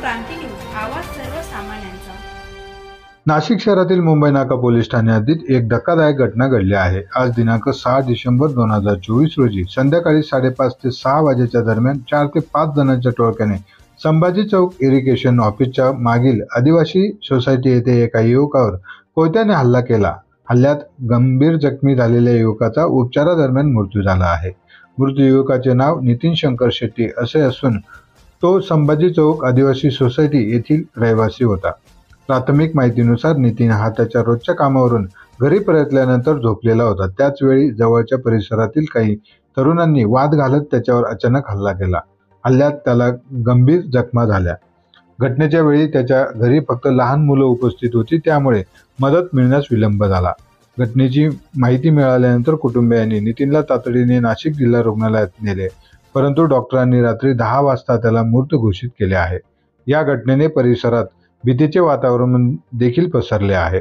क्रांती news, आवाज सर्वसामान्यांचा। नाशिक शहरातील मुंबई नाका पोलीस ठाणे हद्दीत एक धक्कादायक घटना घडली आहे। आज दिनांक 6 डिसेंबर 2024 रोजी संध्याकाळी 5:30 ते 6 वाजेच्या दरम्यान 4 ते 5 जणांच्या टोळक्याने संभाजी चौक इरिगेशन ऑफिसच्या मागील आदिवासी सोसायटी येथे एका युवकावर कोयत्याने हल्ला केला। हल्ल्यात गंभीर जखमी झालेल्या युवकाचा उपचारादरम्यान मृत्यू झाला आहे। मृत युवकाचे नाव नितीन शंकर शेट्टी असे असून तो संभाजी चौक आदिवासी सोसायटी येथील रहिवासी होता। प्राथमिक माहितीनुसार नितीन हा त्याच्या रोजच्या कामावरून घरी परतल्यानंतर झोपलेला होता। त्याच वेळी जवळच्या परिसरातील काही तरुणांनी वाद घालत त्याच्यावर अचानक हल्ला केला। हल्ल्यात त्याला गंभीर जखमा झाल्या। घटनेच्या वेळी त्याच्या घरी फक्त लहान मुलं उपस्थित होती, त्यामुळे मदत मिळण्यास विलंब झाला। घटनेची माहिती मिळाल्यानंतर कुटुंबियांनी नितीनला तातडीने नाशिक जिल्हा रुग्णालयात नेले, परंतु डॉक्टरांनी रात्री 10 वाजता त्याला मृत घोषित केले आहे। या घटनेने परिसरात भीतीचे वातावरण देखील पसरले आहे।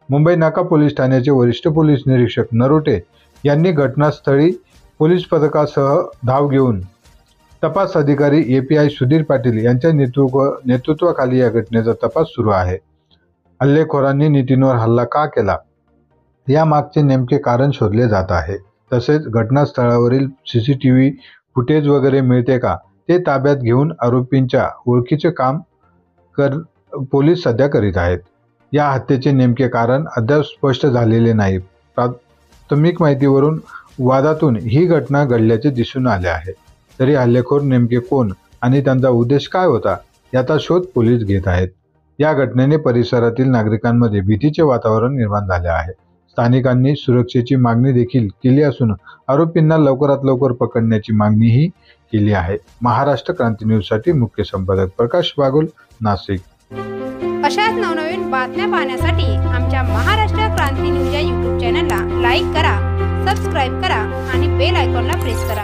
मुंबई नाका पोलीस ठाण्याचे वरिष्ठ पोलीस निरीक्षक नरोटे यांनी घटनास्थळी पोलीस पथकासह धाव घेऊन तपास अधिकारी API सुधीर पाटील यांच्या नेतृत्वाखाली या घटनेचा तपास सुरू आहे। हल्लेखोरांनी नितीनवर हल्ला का केला या मागचे नेमके कारण शोधले जात आहे। तसेच घटनास्थळावरील CCTV फुटेज वगैरे मिळते का ते ताब्यात घेऊन आरोपींच्या ओळखीचे काम पोलीस सध्या करीत आहेत। या हत्येचे नेमके कारण अद्याप स्पष्ट झालेले नाही। प्राथमिक माहितीवरून वादातून ही घटना घडल्याचे दिसून आले आहे। तरी हल्लेखोर नेमके कोण आणि त्यांचा उद्देश काय होता याचा शोध पोलीस घेत आहेत। या घटनेने परिसरातील नागरिकांमध्ये भीतीचे वातावरण निर्माण झाले आहे। स्थानिकांनी सुरक्षेची मागणी देखील केली असून आरोपींना लवकरात लवकर पकडण्याची मागणीही केली आहे। महाराष्ट्र क्रांती न्यूजसाठी मुख्य संपादक प्रकाश बागुल, नाशिक। अशाच नवनवीन बातम्या पाहण्यासाठी आमच्या महाराष्ट्र क्रांती न्यूज या YouTube चॅनलला लाईक करा, सबस्क्राईब करा आणि बेल आयकॉनला प्रेस करा।